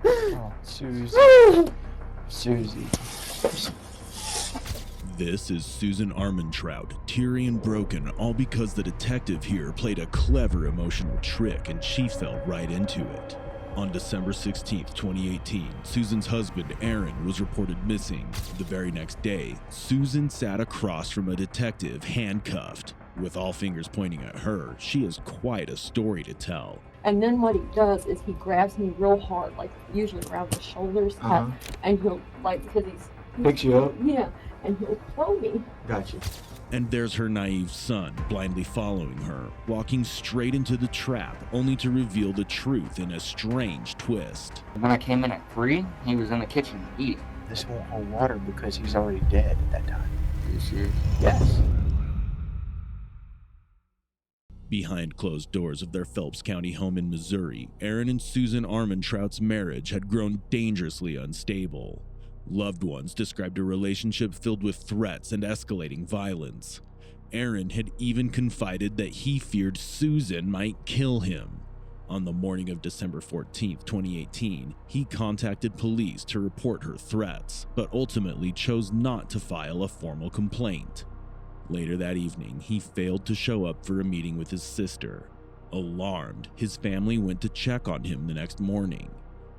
Oh, Susie. Susie. This is Susan Armantrout, teary and broken, all because the detective here played a clever emotional trick and she fell right into it. On December 16th, 2018, Susan's husband, Aaron, was reported missing. The very next day, Susan sat across from a detective handcuffed. With all fingers pointing at her, she has quite a story to tell. And then what he does is he grabs me real hard, like usually around the shoulders, and he'll, like, because he's picks you up? Yeah, and he'll throw me. Gotcha. And there's her naive son, blindly following her, walking straight into the trap, only to reveal the truth in a strange twist. When I came in at 3, he was in the kitchen eating. This won't hold water because he's already dead at that time. This is. Yes. Behind closed doors of their Phelps County home in Missouri, Aaron and Susan Armantrout's marriage had grown dangerously unstable. Loved ones described a relationship filled with threats and escalating violence. Aaron had even confided that he feared Susan might kill him. On the morning of December 14th, 2018, he contacted police to report her threats, but ultimately chose not to file a formal complaint. Later that evening, he failed to show up for a meeting with his sister. Alarmed, his family went to check on him the next morning.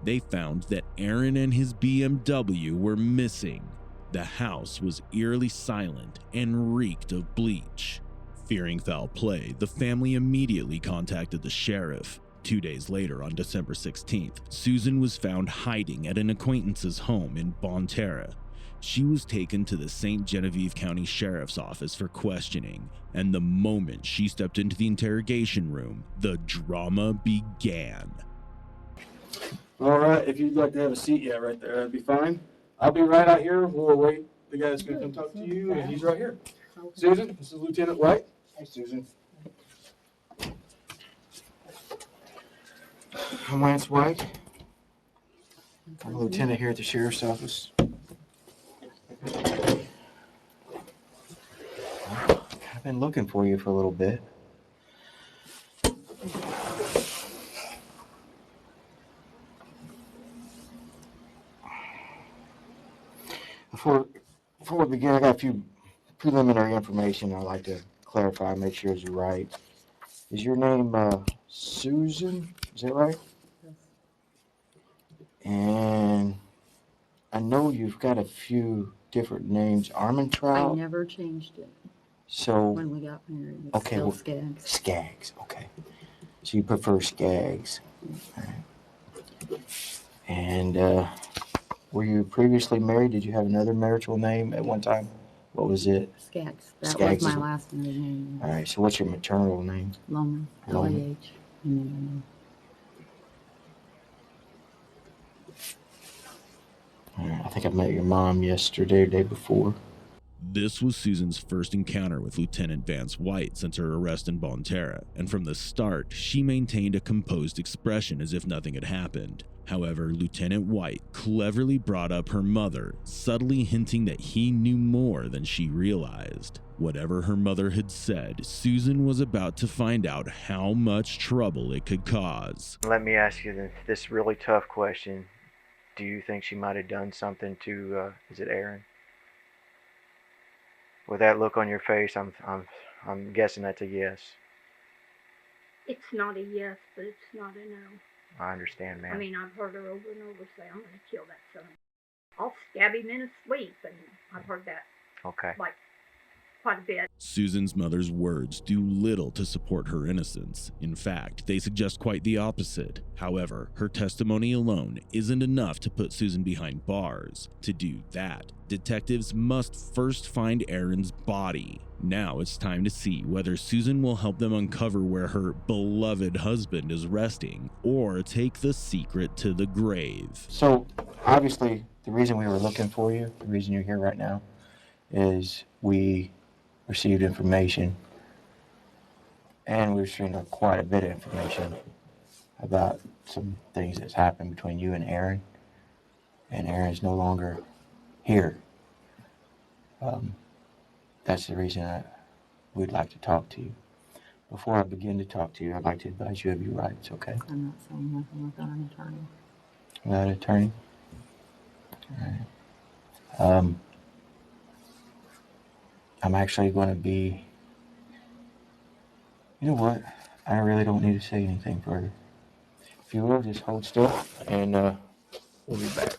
They found that Aaron and his BMW were missing. The house was eerily silent and reeked of bleach. Fearing foul play, the family immediately contacted the sheriff. 2 days later, on December 16th, Susan was found hiding at an acquaintance's home in Bonne Terre. She was taken to the St. Genevieve County Sheriff's Office for questioning, and the moment she stepped into the interrogation room, the drama began. All right, if you'd like to have a seat, yeah, right there, that'd be fine. I'll be right out here. We'll wait. The guy that's going to come talk to you, and he's right here. Susan, this is Lieutenant White. Hi, Susan. I'm Lance White. I'm a lieutenant here at the Sheriff's Office. I've been looking for you for a little bit. Before we begin, I got a few preliminary information I'd like to clarify, make sure it's right. Is your name Susan? Is that right? Yes. And I know you've got a few different names. Armantrout? I never changed it So, when we got married. It's okay, still well, Skaggs. Skaggs, okay. So you prefer Skaggs. All right. And were you previously married? Did you have another marital name at one time? What was it? Skaggs. That Skaggs was is- my last name. All right, so what's your maternal name? Loman. Loman. L-A-H. And All right, I think I met your mom yesterday or the day before. This was Susan's first encounter with Lieutenant Vance White since her arrest in Bonne Terre, and from the start, she maintained a composed expression as if nothing had happened. However, Lieutenant White cleverly brought up her mother, subtly hinting that he knew more than she realized. Whatever her mother had said, Susan was about to find out how much trouble it could cause. Let me ask you this really tough question. Do you think she might have done something to, is it Aaron? With that look on your face, I'm guessing that's a yes. It's not a yes, but it's not a no. I understand, ma'am. I mean, I've heard her over and over say, I'm going to kill that son. I'll stab him in his sleep, and I've heard that, Okay. like, quite a bit. Susan's mother's words do little to support her innocence. In fact, they suggest quite the opposite. However, her testimony alone isn't enough to put Susan behind bars. To do that, detectives must first find Aaron's body. Now it's time to see whether Susan will help them uncover where her beloved husband is resting, or take the secret to the grave. So, obviously, the reason we were looking for you, the reason you're here right now, is we received information, and we received quite a bit of information about some things that's happened between you and Aaron's no longer here. That's the reason we'd like to talk to you. Before I begin to talk to you, I'd like to advise you of your rights, okay? I'm not saying nothing without an attorney. Without an attorney? All right. I'm actually going to be... You know what? I really don't need to say anything further. If you will, just hold still, and we'll be back.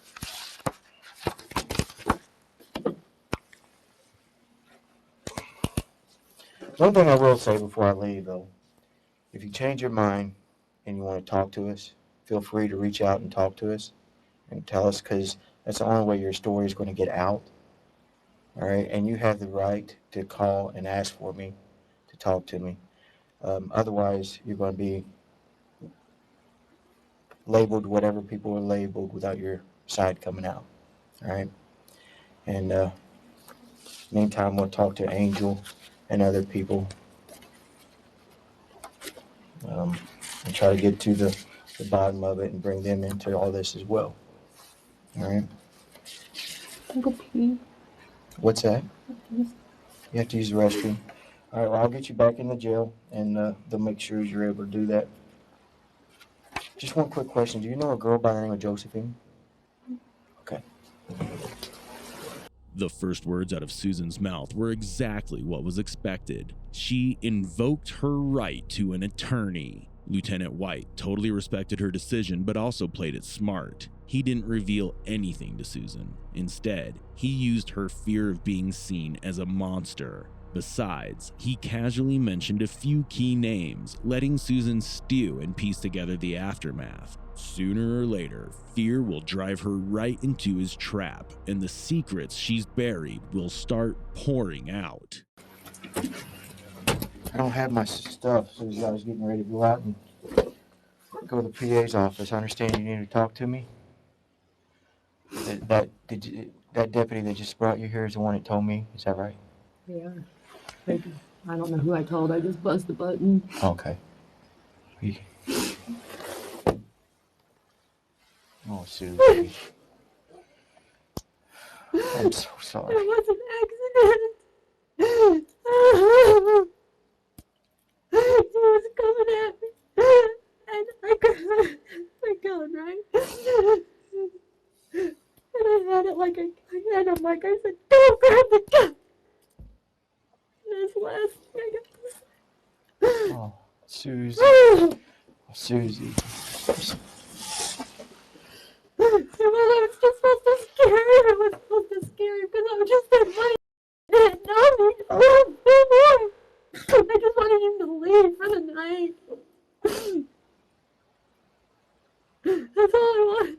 One thing I will say before I leave, though, if you change your mind and you want to talk to us, feel free to reach out and talk to us and tell us, because that's the only way your story is going to get out. All right? And you have the right to call and ask for me to talk to me. Otherwise, you're going to be labeled whatever people are labeled without your side coming out. All right? And meantime, we'll talk to Angel and other people and try to get to the bottom of it and bring them into all this as well. All right? Can I go pee? What's that? Please. You have to use the restroom. All right, well, I'll get you back in the jail, and they'll make sure you're able to do that. Just one quick question. Do you know a girl by the name of Josephine? Okay. The first words out of Susan's mouth were exactly what was expected. She invoked her right to an attorney. Lieutenant White totally respected her decision, but also played it smart. He didn't reveal anything to Susan. Instead, he used her fear of being seen as a monster. Besides, he casually mentioned a few key names, letting Susan stew and piece together the aftermath. Sooner or later, fear will drive her right into his trap, and the secrets she's buried will start pouring out. I don't have my stuff, so I was getting ready to go out and go to the PA's office. I understand you need to talk to me. That deputy that just brought you here is the one that told me. Is that right? Yeah. I don't know who I told. I just buzzed the button. Okay. Oh, Susie. I'm so sorry. It was an accident. He was coming at me. And I got my gun, right? And I had it like I had him like I said, don't grab the gun. And this last thing I got this. Oh, Susie. Susie. It was just supposed to scare him. It was supposed to scare him because I was just that money. Didn't know me. I just wanted him to leave for the night. That's all I wanted.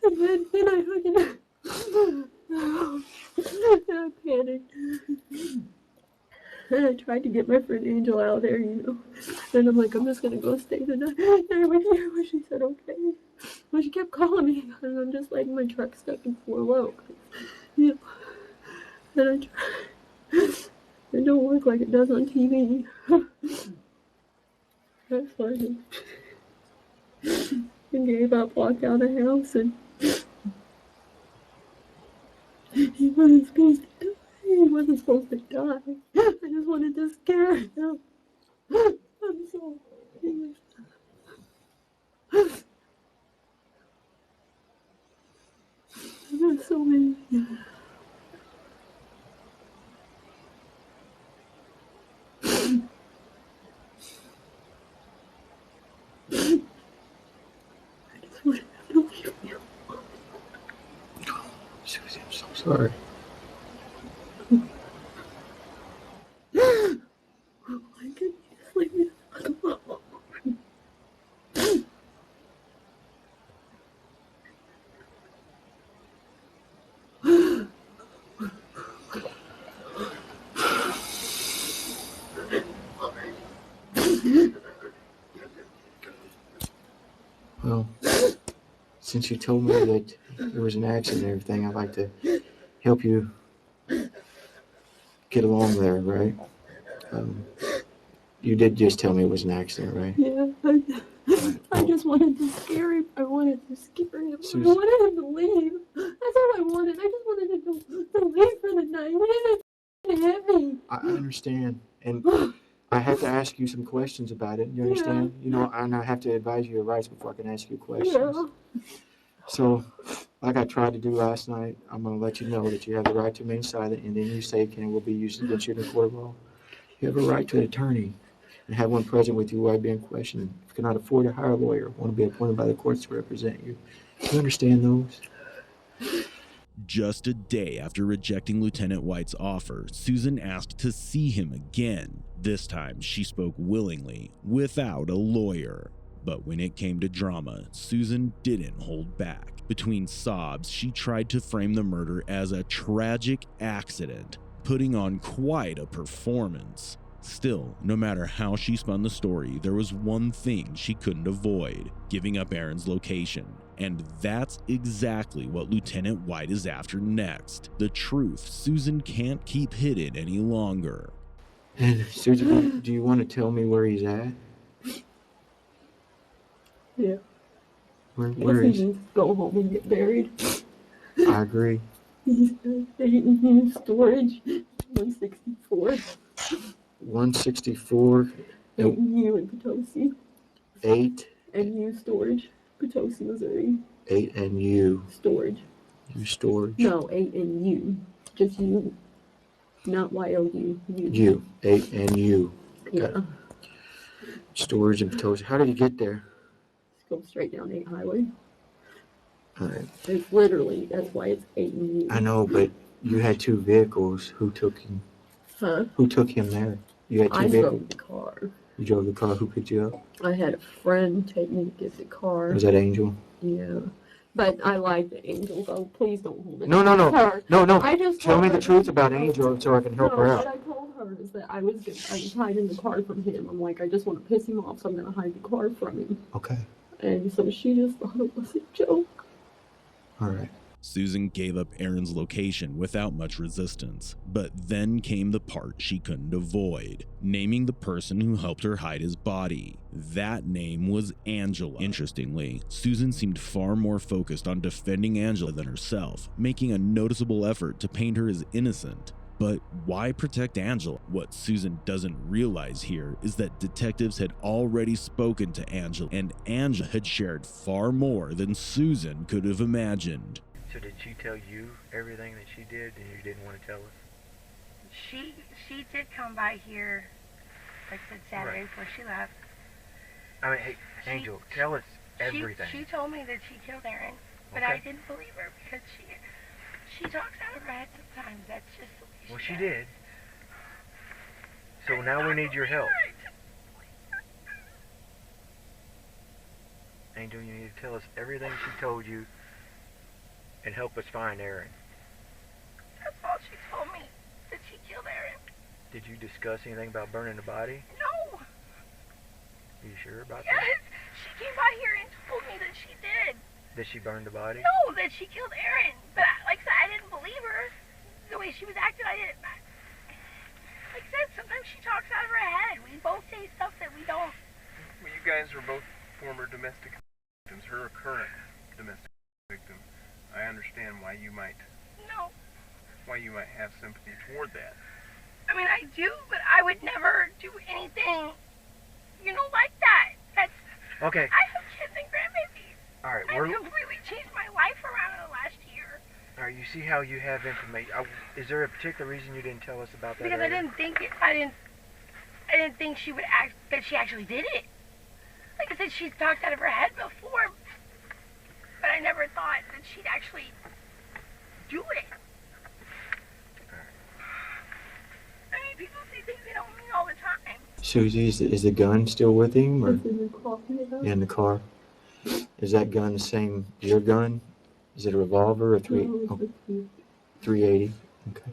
And then I fucking I panicked. And I tried to get my friend Angel out there, you know. And I'm like, I'm just gonna go stay the night with you. And she said, okay. Well, she kept calling me, and I'm just like, my truck stuck in 4 Low. You know. And I tried. It don't work like it does on TV. That's funny. And gave up, walked out of the house, and he wasn't supposed to die. He wasn't supposed to die. I just wanted to scare him. I'm so... There's so many... I just wanted to leave you. Susie, I'm so sorry. Why couldn't you just leave me the fuck alone? Well, since you told me that there was an accident and everything, I'd like to help you get along there, right? You did just tell me it was an accident, right? Yeah, I just wanted to scare him. I wanted to scare him. Susan. I wanted him to leave. That's all I wanted. I just wanted him to leave for the night. He didn't hit me. I understand, and I have to ask you some questions about it. You understand? You know, and I have to advise you your rights before I can ask you questions. Yeah. So, like I tried to do last night, I'm going to let you know that you have the right to remain silent, and then you say it will be used against you in the court of law. You have a right to an attorney and have one present with you while being questioned. If you cannot afford to hire a lawyer, want to be appointed by the courts to represent you. Do you understand those? Just a day after rejecting Lieutenant White's offer, Susan asked to see him again. This time, she spoke willingly, without a lawyer. But when it came to drama, Susan didn't hold back. Between sobs, she tried to frame the murder as a tragic accident, putting on quite a performance. Still, no matter how she spun the story, there was one thing she couldn't avoid: giving up Aaron's location. And that's exactly what Lieutenant White is after next. The truth Susan can't keep hidden any longer. And Susan, do you want to tell me where he's at? Yeah. Where is he? Needs to go home and get buried. I agree. He's in storage, 164. 164. 8U in Potosi. 8. And U storage, Potosi, Missouri. 8 and U. Storage. U storage. No, 8 and U. Just U. Not Y-O-U. U. U. 8 and U. Yeah. Storage in Potosi. How did he get there? Go straight down 8 highway. All right. It's literally, that's why it's 8 and U. I know, but you had 2 vehicles. Who took him? Huh? Who took him there? You had 2 I vehicles. drove the car. You drove the car. Who picked you up? I had a friend take me to get the car. Was that Angel? Yeah. But I like the Angel, though. Please don't hold it. No. No. I just Tell me told the her- truth about Angel so I can help her What out. I told her is that I was hiding the car from him. I'm like, I just want to piss him off, so I'm going to hide the car from him. Okay. And so she just thought it was a joke. All right. Susan gave up Aaron's location without much resistance, but then came the part she couldn't avoid: naming the person who helped her hide his body. That name was Angela. Interestingly, Susan seemed far more focused on defending Angela than herself, making a noticeable effort to paint her as innocent. But why protect Angela? What Susan doesn't realize here is that detectives had already spoken to Angela, and Angela had shared far more than Susan could have imagined. So did she tell you everything that she did and you didn't want to tell us? She did come by here, like I said, Saturday before she left. I mean, hey, Angel, tell us everything. She told me that she killed Aaron, but Okay. I didn't believe her because she talks out of her head sometimes. That's just the way Well, she she does. did. So now we need your help. Angel, you need to tell us everything she told you and help us find Aaron. That's all she told me, that she killed Aaron. Did you discuss anything about burning the body? No. Are you sure about Yes. that? She came by here and told me that she did. Did she burn the body? No, that she killed Aaron. But like I said, I didn't believe her. The way she was acting, I didn't. Like I said, sometimes she talks out of her head. We both say stuff that we don't. Well, you guys are both former domestic victims. Her a current domestic victim. I understand why you might No. have sympathy toward that. I mean, I do, but I would never do anything, like that. That's. Okay. I have kids and grandbabies. All right. I've completely changed my life around in the last year. All right. You see how you have information. Is there a particular reason you didn't tell us about that? Because I earlier? didn't think it. I didn't think she would act. That she actually did it. Like I said, she's talked out of her head before, but I never thought that she'd actually do it. I mean, people say things they don't mean all the time. Susie, is the gun still with him, or It's in the coffee. in the car? Is that gun the same as your gun? Is it a revolver or 380? Okay.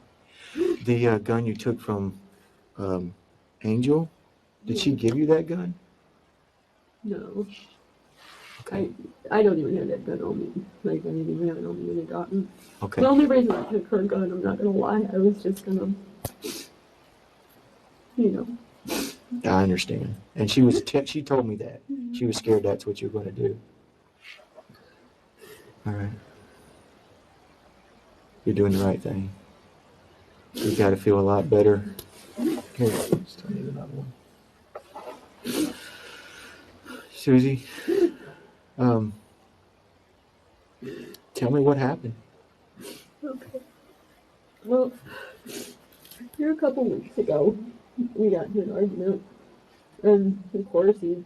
The gun you took from Angel, did she give you that gun? No. Okay. I don't even have that gun on me. Like, I didn't even have it on me when it got me. Okay. The only reason I took her gun, I'm not gonna lie, I was just gonna, I understand. And she was she told me that. She was scared that's what you were going to do. All right. You're doing the right thing. You got to feel a lot better. Here, still need another one. Susie, tell me what happened. Okay. Well, here a couple weeks ago, we got into an argument, and of course he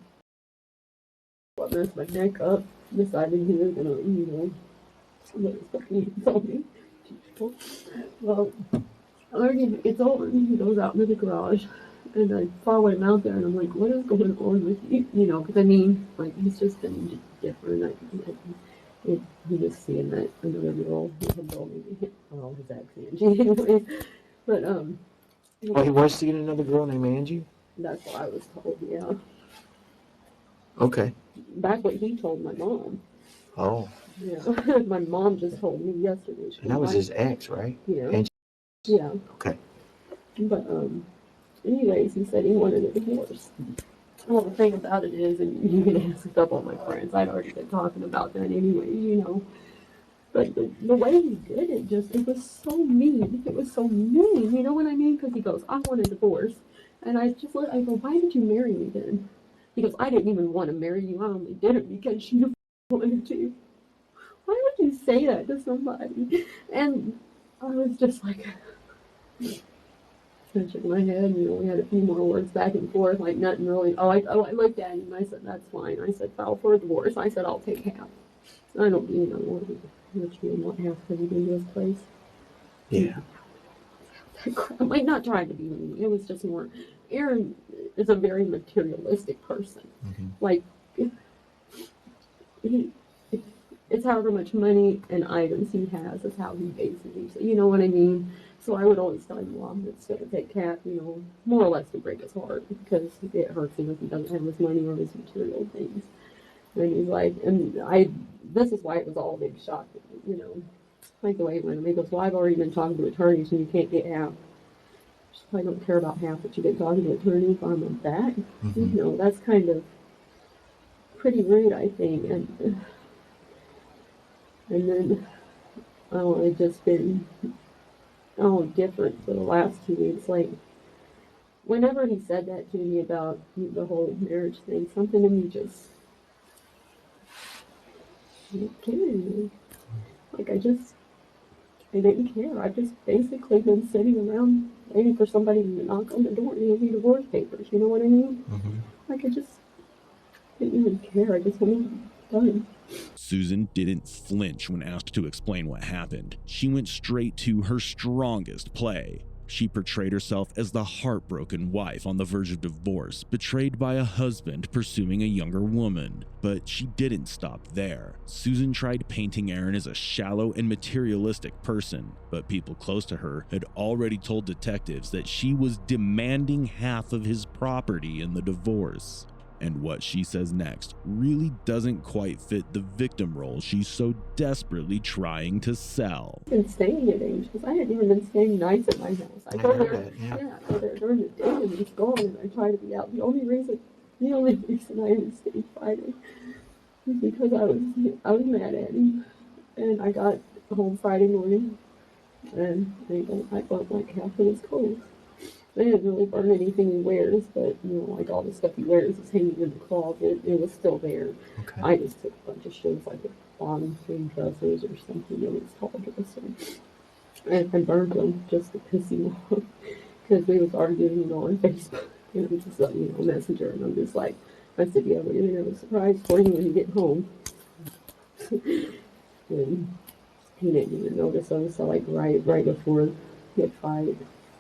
messed my neck up, decided he was gonna, what is what he told me. Well, argument gets over, and he goes out into the garage, and I follow him out there, and I'm like, what is going on with you? Because I mean, like, he's just been different. He was seeing that another girl, his ex, Angie, anyways. But, Oh, he was seeing another girl named Angie? that's what I was told, yeah. Okay. Back what he told my mom. Oh. Yeah. My mom just told me yesterday. And that was his ex, right? Yeah. Angie? Yeah. Okay. But, anyways, he said he wanted a divorce. Well, the thing about it is, and you can ask a couple of my friends, I'd already been talking about that anyway, But the way he did it, it was so mean. It was so mean, you know what I mean? Because he goes, I want a divorce. And I go, why did you marry me then? He goes, I didn't even want to marry you. I only did it because you wanted to. Why would you say that to somebody? And I was just like, scratching my head. We had a few more words back and forth, like nothing really. I looked at him. I said, that's fine. I said, file for a divorce. I said, I'll take half. I don't, which you want half because you've been to his place. Yeah. I'm like not trying to be mean. It was just more. Aaron is a very materialistic person. Mm-hmm. Like, it's however much money and items he has is how he bases himself. You know what I mean? So I would always tell him, well, it's going to take Cat, more or less to break his heart because it hurts him if he doesn't have his money or his material things. And he's like, this is why it was all a big shock, like the way it went. He goes, well, I've already been talking to attorneys and you can't get half. I don't care about half that you've been talking to attorneys on that. Mm-hmm. That's kind of pretty rude, I think. And then, it's just been, different for the last 2 weeks. Like, whenever he said that to me about the whole marriage thing, something in me just didn't care anymore. Like, I didn't care. I've just basically been sitting around waiting for somebody to knock on the door and give me divorce papers. You know what I mean? Mm-hmm. Like, I just didn't even care. I just wanted it done. Susan didn't flinch when asked to explain what happened. She went straight to her strongest play. She portrayed herself as the heartbroken wife on the verge of divorce, betrayed by a husband pursuing a younger woman. But she didn't stop there. Susan tried painting Aaron as a shallow and materialistic person, but people close to her had already told detectives that she was demanding half of his property in the divorce. And what she says next really doesn't quite fit the victim role she's so desperately trying to sell. I've been staying at Angel's. I hadn't even been staying nights at my house. I go there, I go there during the day and it's gone, and I try to be out. The only reason I didn't stay Friday was because I was mad at him, and I got home Friday morning, and I bought like half of his clothes. I didn't really burn anything he wears, but like all the stuff he wears is hanging in the closet. It was still there. Okay. I just took a bunch of shirts, like a Bonne Terre dresses or something that was tall dresses, and I burned them just to piss him off because we was arguing, on Facebook, just Messenger, and I'm just like, I said, yeah, we're gonna have a surprise for you when you get home. And he didn't even notice them, so like right before the fight.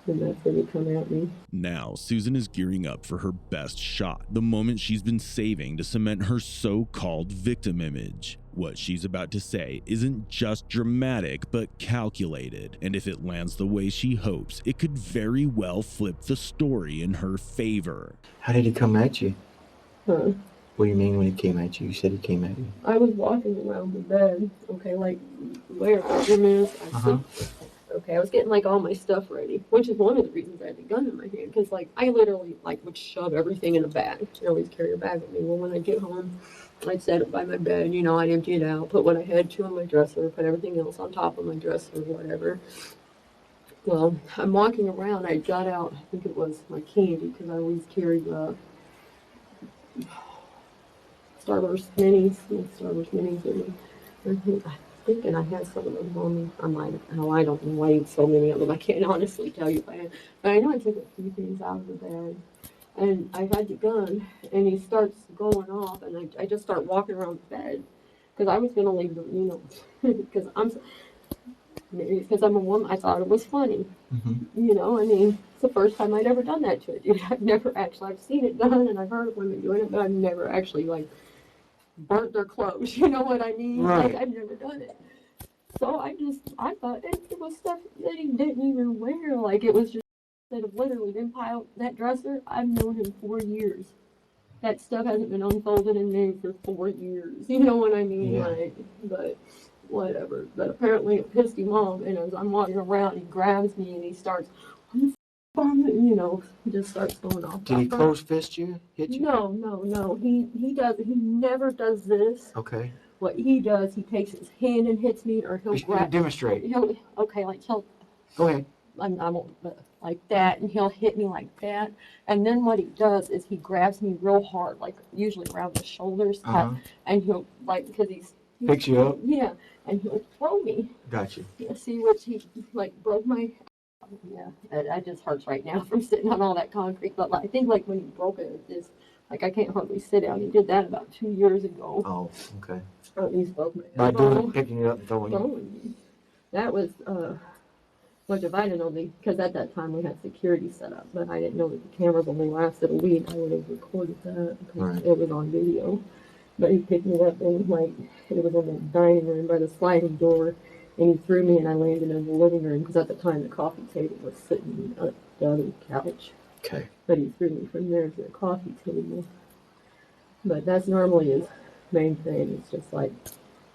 And that's when he come at me. Now, Susan is gearing up for her best shot, the moment she's been saving to cement her so-called victim image. What she's about to say isn't just dramatic, but calculated, and if it lands the way she hopes, it could very well flip the story in her favor. How did he come at you? Huh? What do you mean when he came at you? You said he came at you. I was walking around the bed, okay, like where the bedroom is. Okay, I was getting like all my stuff ready, which is one of the reasons I had the gun in my hand, because like I literally like would shove everything in a bag. I always carry a bag with me. Well, when I get home, I'd set it by my bed, you know, I'd empty it out, put what I had to in my dresser, put everything else on top of my dresser, whatever. Well, I'm walking around, I got out, I think it was my candy, because I always carried Starburst minis, Starburst minis with me. I'm thinking I had some of them on me. I might have, oh, I don't know, I ate so many of them, I can't honestly tell you if I had. But I know I took a few things out of the bag. And I had the gun, and he starts going off, and I just start walking around the bed. Because I was going to leave the, you know, because I'm a woman, I thought it was funny. You know, I mean, it's the first time I'd ever done that to a dude. I've seen it done, and I've heard of women doing it, but I've never actually, like, burnt their clothes, you know what I mean? Right. Like, I've never done it. So I thought it was stuff that he didn't even wear. Like, it was just, that have literally been piled, that dresser, I've known him 4 years. That stuff hasn't been unfolded and moved for 4 years, you know what I mean? Yeah. Like, but whatever. But apparently it pissed him off, and as I'm walking around, he grabs me and he starts, you know, he just starts going off. Did he close fist you? Hit you? No. He never does this. Okay. What he does, he takes his hand and hits me, or he'll grab. Demonstrate. He'll Go ahead. I won't, but like that, and he'll hit me like that. And then what he does is he grabs me real hard, like usually around the shoulders, and he'll, like, because he's picks you up. Yeah, and he'll throw me. Got you. Yeah, see, which he like broke my. Yeah, it just hurts right now from sitting on all that concrete. But like, I think like when he broke it, it's like I can't hardly sit down. He did that about 2 years ago. Oh, okay. Or at least broke my By picking you up and throwing you. That was which if I didn't know because at that time we had security set up, but I didn't know that the cameras only lasted a week. I would have recorded that because it was on video. But he picked me up and like it was in the dining room by the sliding door, and he threw me and I landed in the living room because at the time the coffee table was sitting on the other couch. Okay. But he threw me from there to the coffee table. But that's normally his main thing. It's just like,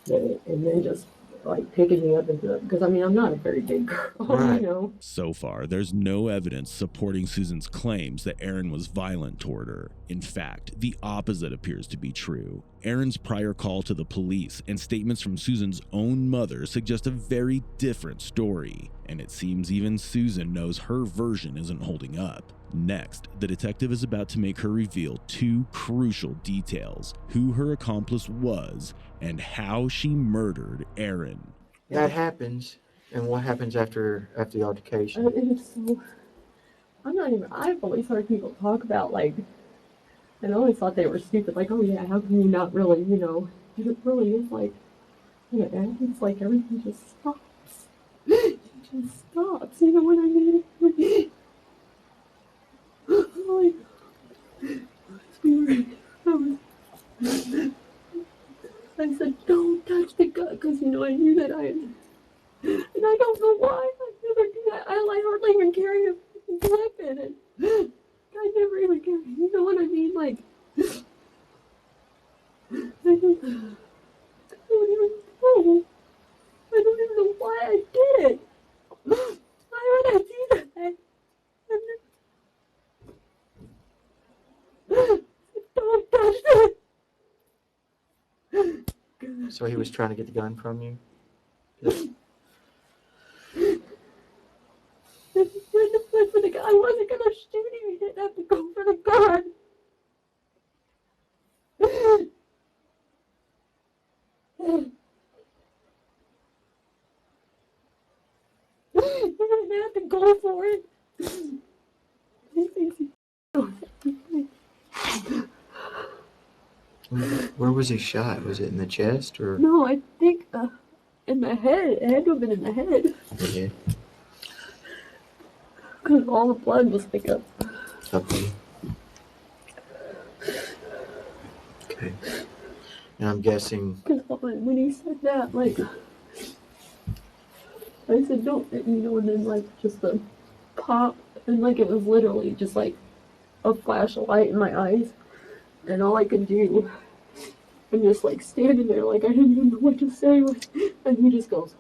and then just like picking me up into, because I mean I'm not a very big girl, you know. So far, there's no evidence supporting Susan's claims that Aaron was violent toward her. In fact, the opposite appears to be true. Aaron's prior call to the police and statements from Susan's own mother suggest a very different story, and it seems even Susan knows her version isn't holding up. Next, the detective is about to make her reveal two crucial details: who her accomplice was and how she murdered Aaron. That happens, and what happens after the altercation? It's so, I've always heard people talk about like, and I always thought they were stupid, like, oh yeah, how can you not really, you know, it really is like, you know, it's like everything just stops. It just stops, you know what I mean? Like, it's weird. I said, don't touch the gun, because, you know, I knew that and I don't know why I never do that. I hardly even carry a weapon, and I never even carry, you know what I mean? Like, I don't even know why I did it. Why would I do that? Don't touch that. So he was trying to get the gun from you? I wasn't gonna shoot him. He didn't have to go for the gun. He didn't have to go for it. He thinks he. Where was he shot? Was it in the chest or? No, I think in the head. It had to have been in the head. Okay. Because all the blood was picked up. Okay. Okay. And I'm guessing. Because when he said that, like, I said, don't, you know, and then, like, just the pop, and, like, it was literally just, like, a flash of light in my eyes, and all I could do, and just, like, standing there, like, I didn't even know what to say, and he just goes,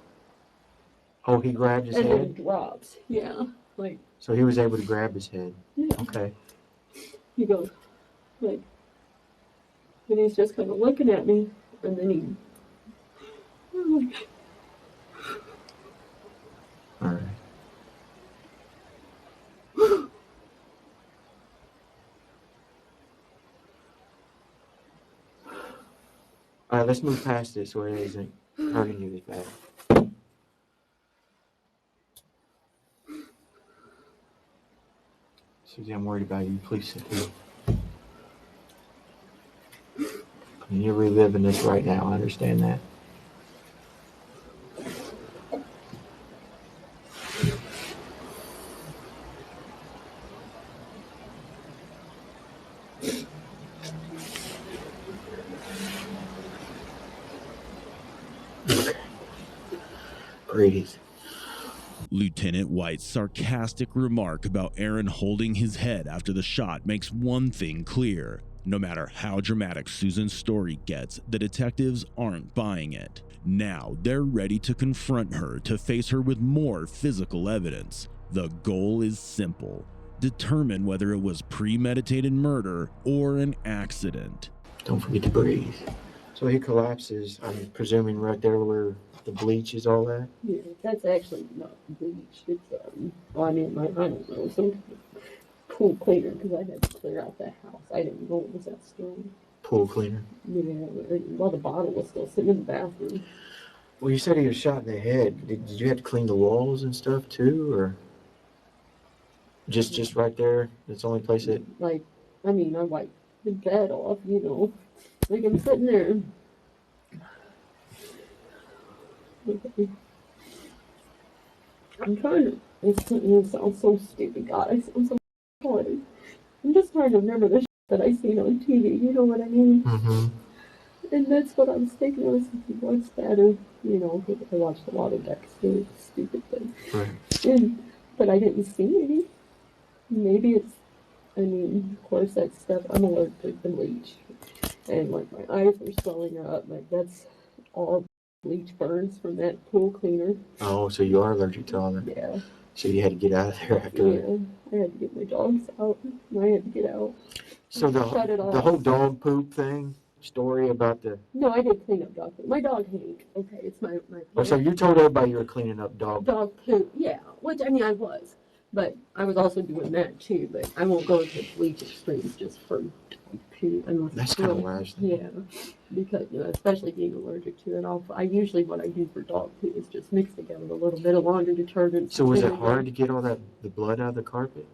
Oh, he grabbed his and then head? it drops. Yeah, like, So he was able to grab his head. yeah. Okay. He goes, like, and he's just kind of looking at me, and then he, I'm like, All right. All right, let's move past this so it isn't hurting you as bad. Susie, I'm worried about you. Please sit here. And you're reliving this right now. I understand that. Breathe. Lieutenant White's sarcastic remark about Aaron holding his head after the shot makes one thing clear. No matter how dramatic Susan's story gets, the detectives aren't buying it. Now they're ready to confront her, to face her with more physical evidence. The goal is simple: determine whether it was premeditated murder or an accident. Don't forget to breathe. So he collapses, I'm presuming right there where the bleach is all at? yeah, that's actually not bleach. It's, well, I mean, I don't know, some kind of pool cleaner, because I had to clear out that house. I didn't know it was that strong. Pool cleaner. Yeah, well, the bottle was still sitting in the bathroom. Well, you said he was shot in the head. Did you have to clean the walls and stuff too, or just right there? That's the only place that. Like, I mean, I wiped the bed off, you know. Like, I'm sitting there. Okay. I'm trying to. It sounds so stupid, God. I sound so funny. I'm just trying to remember the shit that I seen on TV. You know what I mean? Mm-hmm. And that's what I was thinking. I was thinking, what's that? Or, you know, I watched a lot of Dexter, stupid thing. Right. But I didn't see any. Maybe it's. I mean, of course, that stuff. I'm allergic to bleach, and like my eyes were swelling up. Like that's all bleach burns from that pool cleaner. Oh, so you are allergic to all that? Yeah. So you had to get out of there after. Yeah, I had to get my dogs out. I had to get out. So the whole dog poop thing story about the. No, I did clean up dog poop. My dog Hank. Okay, it's my. Oh, so you told everybody you were cleaning up dog. Dog poop. Yeah, which I mean I was, but I was also doing that too. But I won't go to bleach extremes just for dog poop unless. That's kind of wise. Yeah, because you know, especially being allergic to it. I usually what I do for dog poo is just mix together a little bit of laundry detergent. So was it hard to get all the blood out of the carpet?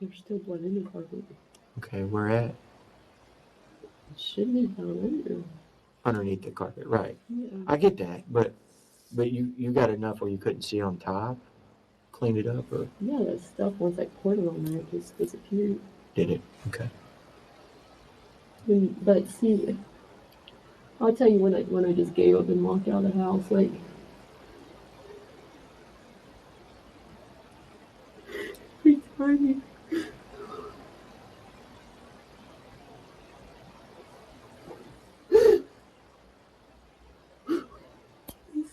There's still blood in the carpet. Okay, where at? It shouldn't be down under. Underneath the carpet, right? Yeah. I get that, but you got enough where you couldn't see on top. Cleaned it up, or Yeah, that stuff once I poured it on there, it just disappeared. did it? Okay. But see, I'll tell you when I just gave up and walked out of the house, like. Every time you.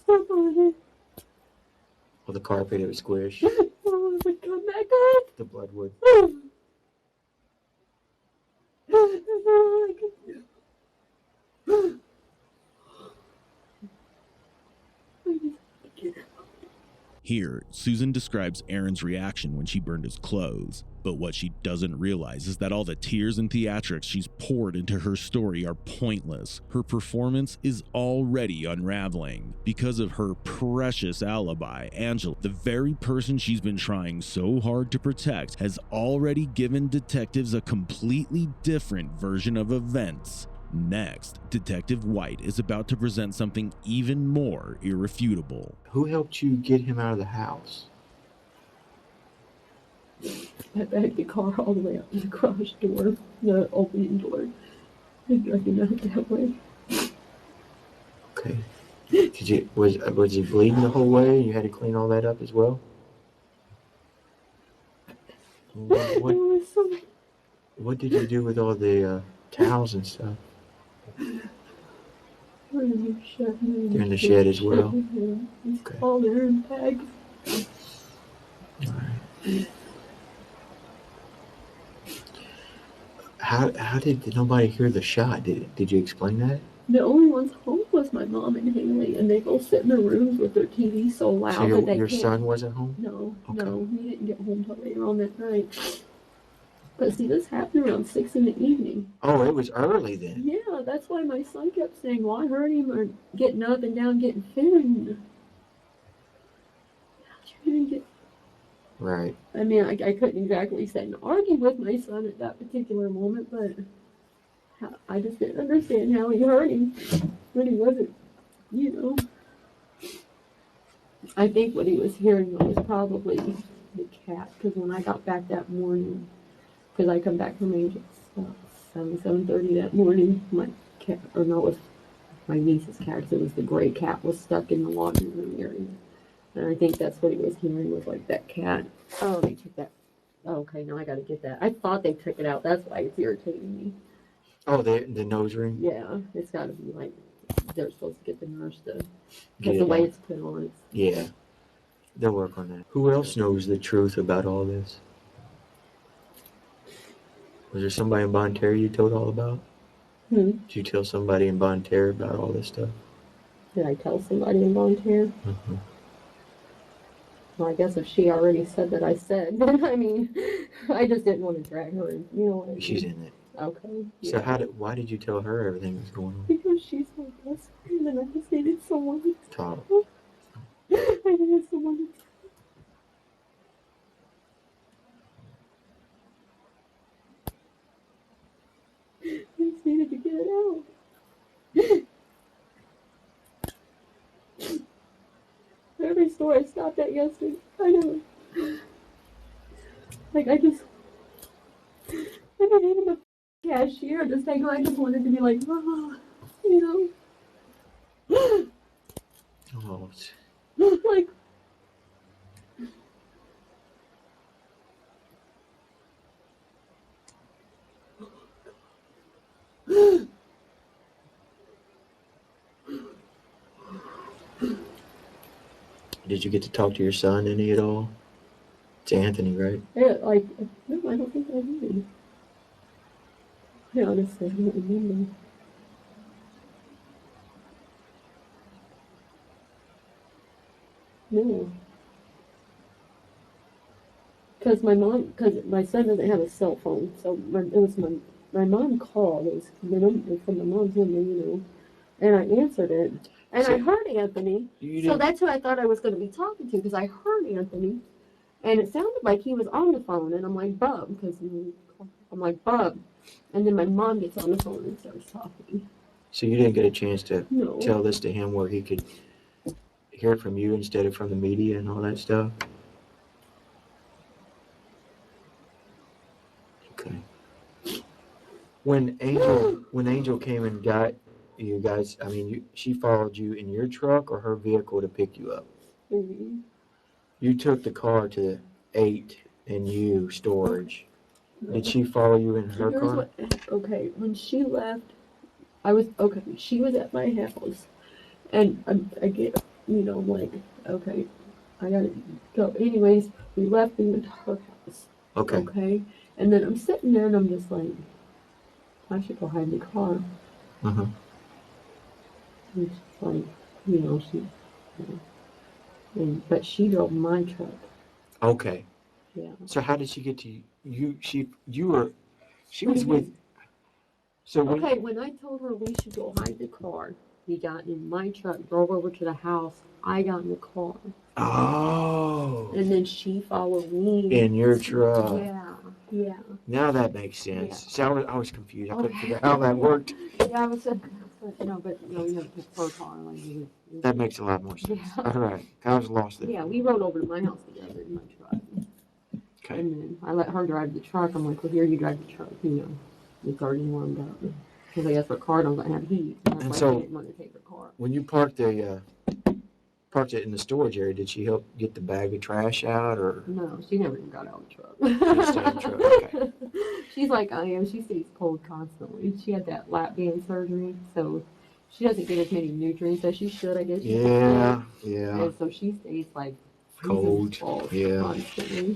Step on it. Well, the carpet, it would squish. Oh, it would come back up. The blood would. Here, Susan describes Aaron's reaction when she burned his clothes, but what she doesn't realize is that all the tears and theatrics she's poured into her story are pointless. Her performance is already unraveling. Because of her precious alibi, Angela, the very person she's been trying so hard to protect, has already given detectives a completely different version of events. Next, Detective White is about to present something even more irrefutable. Who helped you get him out of the house? I backed the car all the way up to the garage door, the opening door. I dragged him out that way. Okay. Was he bleeding the whole way? You had to clean all that up as well? What did you do with all the towels and stuff? They're in the shed. They're in the shed as well? Yeah. It's Okay. all there in bags. How did nobody hear the shot? Did you explain that? The only ones home was my mom and Haley, and they both sit in their rooms with their TV so loud So that they your can't. son wasn't home? No, Okay. no, he didn't get home till later on that night. But see, this happened around 6 in the evening. Oh, it was early then. Yeah, that's why my son kept saying, well, I heard him or getting up and down getting food. How'd you even get... Right. I mean, I couldn't exactly sit and argue with my son at that particular moment, but I just didn't understand how he heard him when he wasn't, you know. I think what he was hearing was probably the cat, because when I got back that morning, because I come back from Angels about 7:30 that morning, my cat, or no, it was my niece's cat, so it was the gray cat, was stuck in the laundry room area. And I think that's what he was hearing, was like that cat. Oh, they took that. Oh, okay, now I gotta get that. I thought they took it out. That's why it's irritating me. Oh, the nose ring? Yeah, it's gotta be like, they're supposed to get the nurse to, Get because it the way out. it's put on, it's. Yeah. They'll work on that. Who else knows the truth about all this? Was there somebody in Bonne Terre you told all about? Did you tell somebody in Bonne Terre about all this stuff? Did I tell somebody in Bonne Terre? Mm-hmm. Well, I guess if she already said that I said, then I mean, I just didn't want to drag her in, you know what I mean? She's in it. Okay. So Yeah. why did you tell her everything was going on? Because she's my best friend and I just needed someone to Talk. I needed someone to I just needed to get it out. Every store I stopped at yesterday, I know. Like, I didn't even the cashier this thing. I just wanted to be like, oh, you know. Oh, Like, did you get to talk to your son any at all? It's Anthony, right? yeah, like, no, I don't think I did. I honestly don't remember. No. Because my son doesn't have a cell phone, so my mom called. It was from the mom's number, you know, and I answered it, and I heard Anthony. So that's who I thought I was going to be talking to, because I heard Anthony, and it sounded like he was on the phone, and I'm like, Bub, because I'm like, Bub, and then my mom gets on the phone and starts talking. So you didn't get a chance to No. tell this to him where he could hear it from you instead of from the media and all that stuff? Okay. When Angel came and got you guys, I mean, she followed you in your truck or her vehicle to pick you up? Mm-hmm. You took the car to 8 and U storage. Did she follow you in her car? Okay, when she left, she was at my house, and I get, you know, like, okay, I gotta go. Anyways, we left and went to her house. Okay. Okay, and then I'm sitting there and I'm just like, I should go hide in the car. Uh-huh. And she's like, you know, but she drove my truck. Okay. Yeah. So how did she get to you? She was with. So when I told her we should go hide the car, he got in my truck, drove over to the house. I got in the car. Oh. And then she followed me. In your truck. Yeah. Now that makes sense. Yeah. So I was confused. I couldn't figure out how that worked. Yeah, I was no, but you know, you have to pick her car. Like, That makes a lot more sense. Yeah. All right. I was lost there. Yeah, we rode over to my house together in my truck. Okay. And then I let her drive the truck. I'm like, well, here, you drive the truck. You know, it's already warmed up. Because I guess her car doesn't have heat. And so, I didn't want to take her car. when you parked it in the storage area, did she help get the bag of trash out, or? No, she never even got out of the truck. Just stayed in the truck, okay. She's like I am. She stays cold constantly. She had that lap band surgery, so she doesn't get as many nutrients as she should, I guess. Yeah. And so she stays like cold. False Yeah.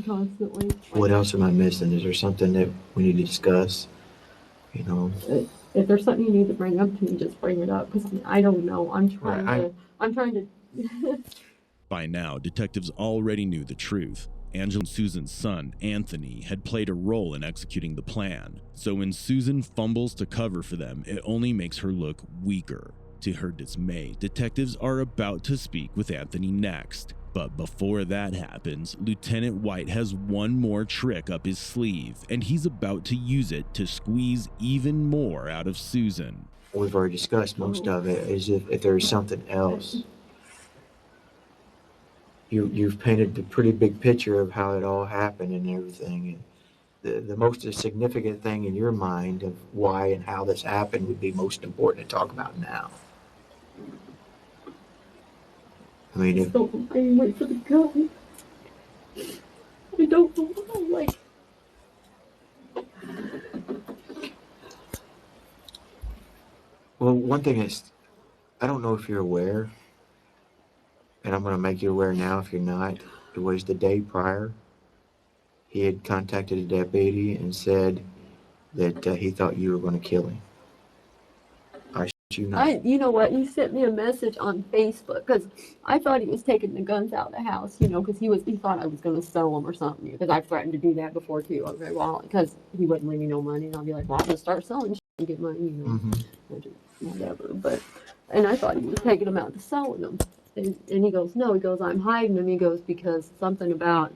constantly. What else am I missing? Is there something that we need to discuss? You know, If there's something you need to bring up to me, just bring it up, because I don't know. I'm trying to. By now, detectives already knew the truth. Angela and Susan's son, Anthony, had played a role in executing the plan, so when Susan fumbles to cover for them, it only makes her look weaker. To her dismay, detectives are about to speak with Anthony next. But before that happens, Lieutenant White has one more trick up his sleeve, and he's about to use it to squeeze even more out of Susan. we've already discussed most of it. Is if there's something else. You've painted a pretty big picture of how it all happened and everything. And the most significant thing in your mind of why and how this happened would be most important to talk about now. I mean, if, I wait for the gun. I don't know why, well, one thing is, I don't know if you're aware, and I'm going to make you aware now if you're not. It was the day prior. He had contacted a deputy and said that he thought you were going to kill him. I shit you not. you know what? He sent me a message on Facebook, because I thought he was taking the guns out of the house, because he thought I was going to sell them or something, because I've threatened to do that before too. Okay, well, because he wouldn't leave me no money, and I'll be like, well, I'll just start selling shit and get money, whatever. And I thought he was taking them out to selling them. And he goes, no, he goes, I'm hiding them. He goes, because something about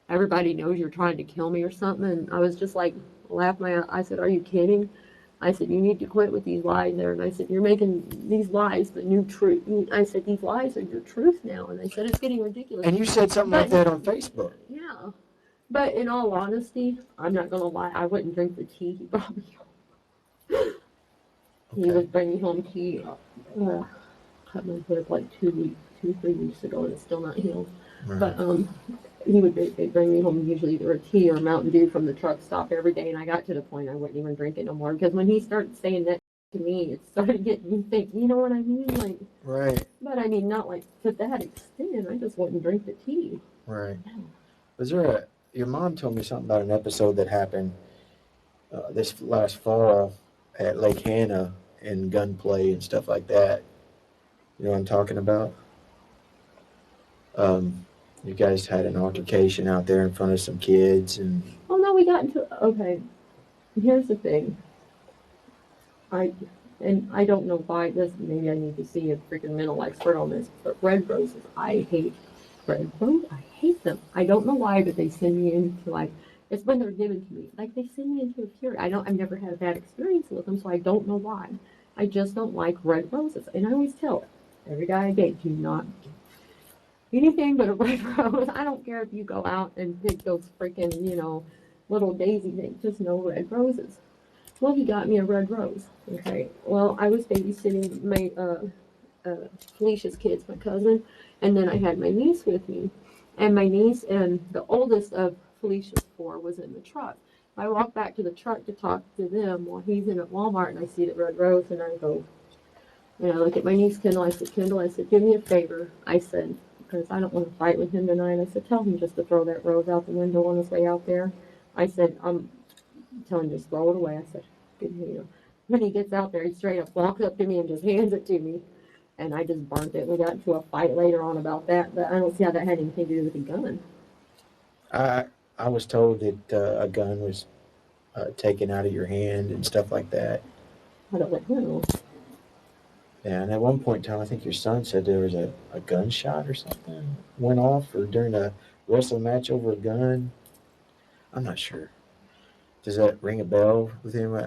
everybody knows you're trying to kill me or something. And I was just like, I said, are you kidding? I said, you need to quit with these lies there. And I said, you're making these lies the new truth. I said, these lies are your truth now. And I said, it's getting ridiculous. And you said something like that on Facebook. Yeah. But in all honesty, I'm not going to lie. I wouldn't drink the tea he brought me home. He was bringing home tea. Cut my hip like 3 weeks ago, and it's still not healed. Right. But he would bring me home usually either a tea or a Mountain Dew from the truck stop every day, and I got to the point I wouldn't even drink it no more, because when he started saying that to me, it started getting me thinking, you know what I mean? Like, right. But I mean, not like to that extent. I just wouldn't drink the tea. Right. Was there your mom told me something about an episode that happened this last fall at Lake Hanna and gunplay and stuff like that. You know what I'm talking about? You guys had an altercation out there in front of some kids and... Oh, no, we got into... Okay, here's the thing. I don't know why this... Maybe I need to see a freaking mental expert on this, but red roses, I hate red roses. I hate them. I don't know why, but they send me into, like... It's when they're given to me. Like, they send me into a fury. I've never had a bad experience with them, so I don't know why. I just don't like red roses. And I always tell every guy I date, do not get anything but a red rose. I don't care if you go out and pick those freaking, little daisy things, just no red roses. Well, he got me a red rose. Okay. Well, I was babysitting my Felicia's kids, my cousin, and then I had my niece with me. And my niece and the oldest of Felicia's 4 was in the truck. I walked back to the truck to talk to them while he's in at Walmart, and I see the red rose, and I go, and I look at my niece, Kendall. I said, Kendall, I said, do me a favor. I said, because I don't want to fight with him tonight. I said, tell him just to throw that rose out the window on his way out there. I said, I'm telling him just throw it away. I said, when he gets out there, he straight up walks up to me and just hands it to me. And I just burnt it. We got into a fight later on about that, but I don't see how that had anything to do with the gun. I was told that a gun was taken out of your hand and stuff like that. I don't know. Yeah, and at one point in time, I think your son said there was a gunshot or something went off, or during a wrestling match over a gun. I'm not sure. Does that ring a bell with him?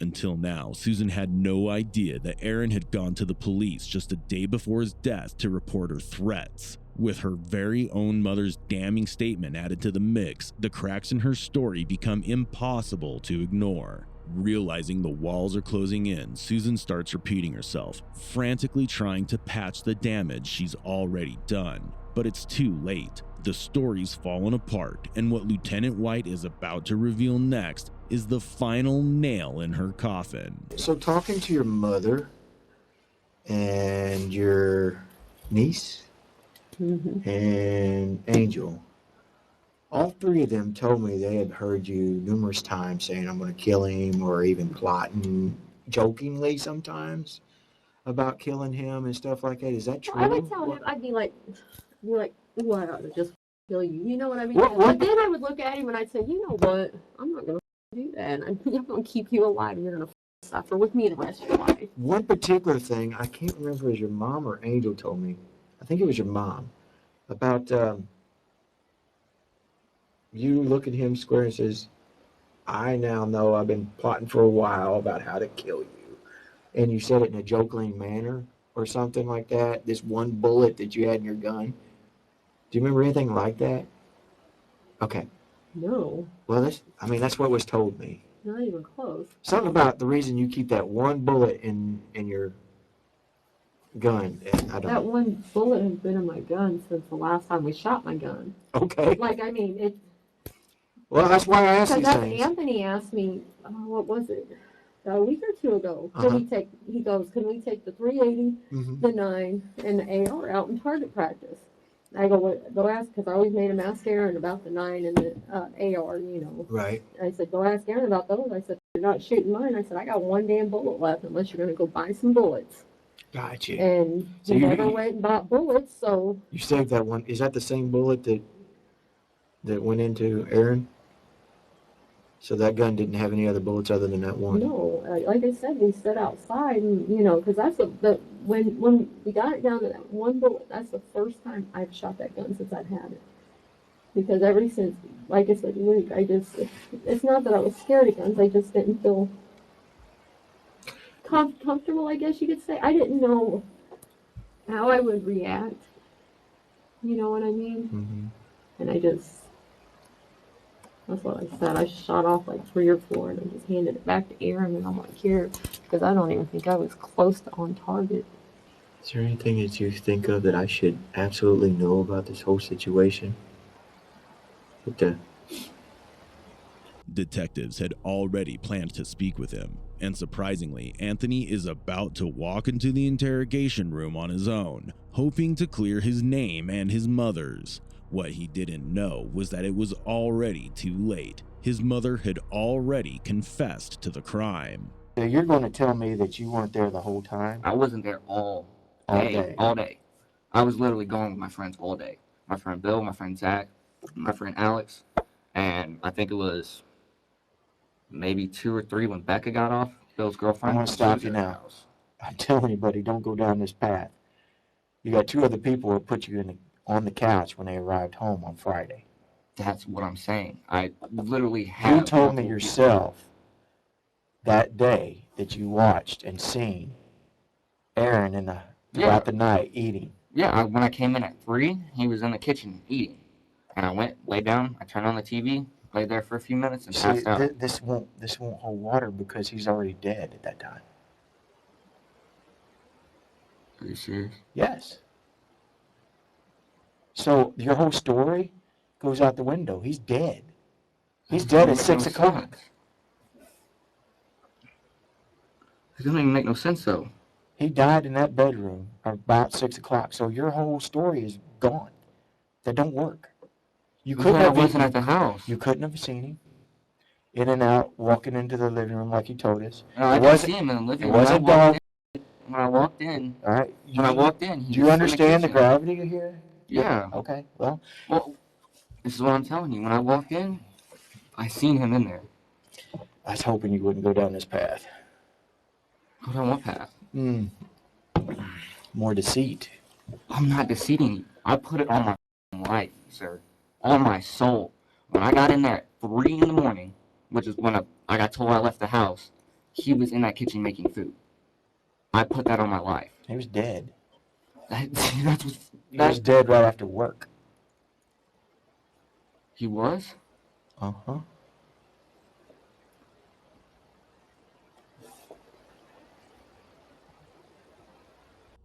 Until now, Susan had no idea that Aaron had gone to the police just a day before his death to report her threats. With her very own mother's damning statement added to the mix, the cracks in her story become impossible to ignore. Realizing the walls are closing in, Susan starts repeating herself, frantically trying to patch the damage she's already done. But it's too late. The story's fallen apart, and what Lieutenant White is about to reveal next is the final nail in her coffin. So talking to your mother and your niece, and Angel. All three of them told me they had heard you numerous times saying, I'm going to kill him, or even plotting jokingly sometimes about killing him and stuff like that. Is that true? I would tell him, I'd be like, well, I ought to just kill you. You know what I mean? What- But then I would look at him and I'd say, you know what? I'm not going to do that. I'm going to keep you alive. You're going to suffer with me the rest of your life. One particular thing, I can't remember if it was your mom or Angel told me, I think it was your mom, about you look at him square and says, I now know I've been plotting for a while about how to kill you. And you said it in a joking manner or something like that. This one bullet that you had in your gun. Do you remember anything like that? Okay. No, Well, that's what was told me. not even close. Something about the reason you keep that one bullet in your gun. And I don't That one bullet has been in my gun since the last time we shot my gun. Okay. Like, I mean, it. Well, that's why I asked Because these that's things. Anthony asked me, what was it? A week or two ago. Uh-huh. He goes, can we take the 380, Mhm. the 9, and the AR out in target practice? I go ask, because I always made him ask Aaron about the 9 and the AR, you know. Right. I said, go ask Aaron about those. I said, you're not shooting mine. I said, I got one damn bullet left unless you're going to go buy some bullets. Gotcha. And So he you- never went and bought bullets, so. You saved that one. Is that the same bullet that went into Aaron? So that gun didn't have any other bullets other than that one? No, like I said, we stood outside, and you know, because that's when we got it down to that one bullet. That's the first time I've shot that gun since I've had it. Because ever since, like I said, Luke, it's not that I was scared of guns. I just didn't feel comfortable, I guess you could say. I didn't know how I would react. You know what I mean? Mm-hmm. And that's what I said. I shot off like 3 or 4 and I just handed it back to Aaron, and I'm like, here, because I don't even think I was close to on target. Is there anything that you think of that I should absolutely know about this whole situation? Detectives had already planned to speak with him, and surprisingly, Anthony is about to walk into the interrogation room on his own, hoping to clear his name and his mother's. What he didn't know was that it was already too late. His mother had already confessed to the crime. So you're going to tell me that you weren't there the whole time? I wasn't there all day. I was literally going with my friends all day. My friend Bill, my friend Zach, my friend Alex, and I think it was maybe 2 or 3 when Becca got off, Bill's girlfriend. I'm going to stop you now. I'm telling you, buddy, don't go down this path. You got 2 other people who put you on the couch when they arrived home on Friday. That's what I'm saying. I literally have. You told me yourself that day that you watched and seen Aaron throughout the night eating. Yeah, when I came in at 3, he was in the kitchen eating. And I went, laid down, I turned on the TV, played there for a few minutes, and passed out. This won't hold water because he's already dead at that time. Are you serious? Yes. So your whole story goes out the window. He's dead. He's dead at 6 o'clock. It doesn't even make no sense, though. He died in that bedroom about 6 o'clock. So your whole story is gone. That don't work. You couldn't I have wasn't at the house. You couldn't have seen him in and out, walking into the living room like you told us. No, I didn't see him in the living room. It wasn't dog. When I walked in. All right. When I walked in, Do you understand the gravity here? Yeah. Okay. Well, this is what I'm telling you. When I walked in, I seen him in there. I was hoping you wouldn't go down this path. Go down what path? More deceit. I'm not deceiving you. I put it on my life, sir. On my soul. When I got in there at 3 in the morning, which is when I got told I left the house, he was in that kitchen making food. I put that on my life. He was dead. He was dead right after work. He was? Uh-huh.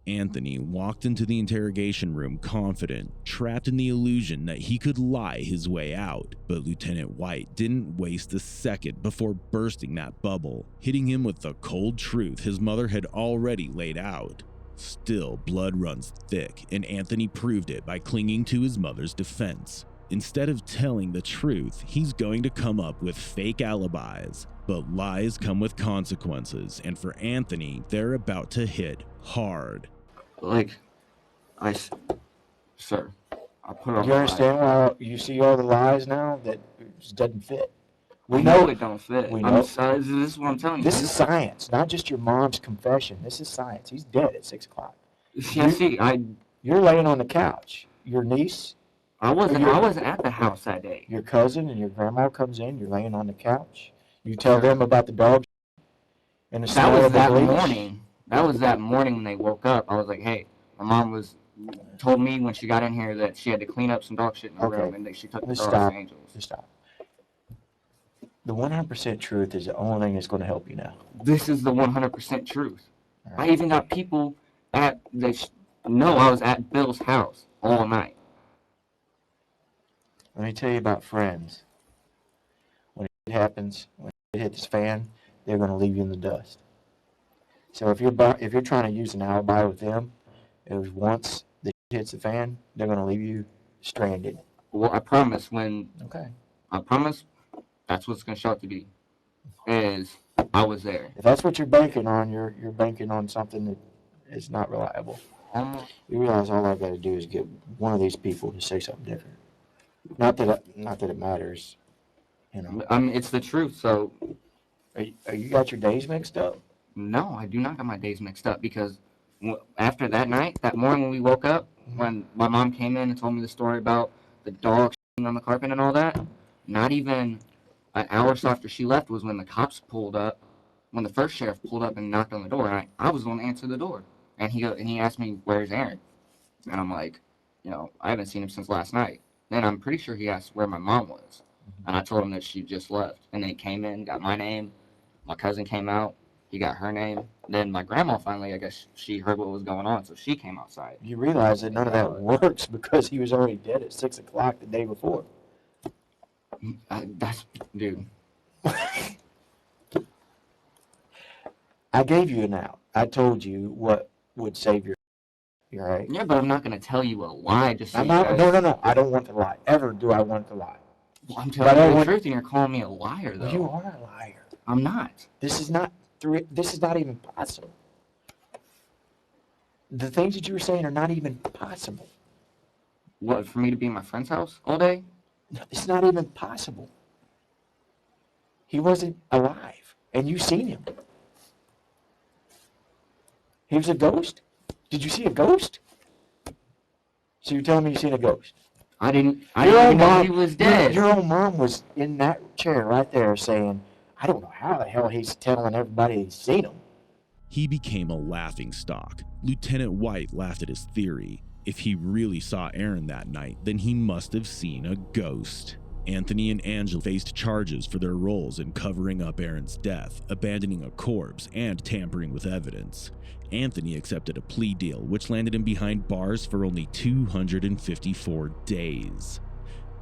Anthony walked into the interrogation room confident, trapped in the illusion that he could lie his way out. But Lieutenant White didn't waste a second before bursting that bubble, hitting him with the cold truth his mother had already laid out. Still, blood runs thick, and Anthony proved it by clinging to his mother's defense. Instead of telling the truth, he's going to come up with fake alibis. But lies come with consequences, and for Anthony, they're about to hit hard. Sir, I put on You understand why you see all the lies now that it just doesn't fit? We know it don't fit. We know. This is what I'm telling you. This is science, not just your mom's confession. This is science. He's dead at 6 o'clock. Yeah, see, You're laying on the couch. Your niece. I wasn't at the house that day. Your cousin and your grandma comes in. You're laying on the couch. You tell them about the dog and the smell of the bleach. Morning. That was that morning when they woke up. I was like, hey, my mom told me when she got in here that she had to clean up some dog shit in the room, and that she took the dog to Angels. Just stop. The 100% truth is the only thing that's going to help you now. This is the 100% truth. Right. I even got people I was at Bill's house all night. Let me tell you about friends. When it happens, when it hits the fan, they're going to leave you in the dust. So if you're trying to use an alibi with them, it was once the shit hits the fan, they're going to leave you stranded. Well, I promise that's what's going to show up to be, is I was there. If that's what you're banking on, you're banking on something that is not reliable. You realize all I've got to do is get one of these people to say something different. Not that it matters, you know. I mean, it's the truth, so... You got your days mixed up? No, I do not got my days mixed up, because after that night, that morning when we woke up, when my mom came in and told me the story about the dog on the carpet and all that, not even an hour or so after she left was when the cops pulled up, when the first sheriff pulled up and knocked on the door, and I was going to answer the door. And he asked me, where's Aaron? And I'm like, I haven't seen him since last night. Then I'm pretty sure he asked where my mom was. And I told him that she just left. And then he came in, got my name. My cousin came out. He got her name. Then my grandma finally, I guess, she heard what was going on, so she came outside. You realize that none of that works because he was already dead at 6 o'clock the day before. Dude. I gave you an out. I told you what would save your... You're right. Yeah, but I'm not going to tell you a lie just so No. I don't want to lie. Ever do I want to lie. Well, I'm telling you the truth, and you're calling me a liar, though. You are a liar. I'm not. This is not even possible. The things that you were saying are not even possible. What, for me to be in my friend's house all day? No, it's not even possible. He wasn't alive, and you seen him. He was a ghost? Did you see a ghost? So you're telling me you seen a ghost? I didn't even know he was dead. Your own mom was in that chair right there saying, I don't know how the hell he's telling everybody he's seen him. He became a laughingstock. Lieutenant White laughed at his theory. If he really saw Aaron that night, then he must have seen a ghost. Anthony and Angela faced charges for their roles in covering up Aaron's death, abandoning a corpse, and tampering with evidence. Anthony accepted a plea deal, which landed him behind bars for only 254 days.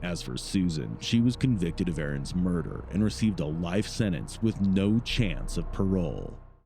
As for Susan, she was convicted of Aaron's murder and received a life sentence with no chance of parole.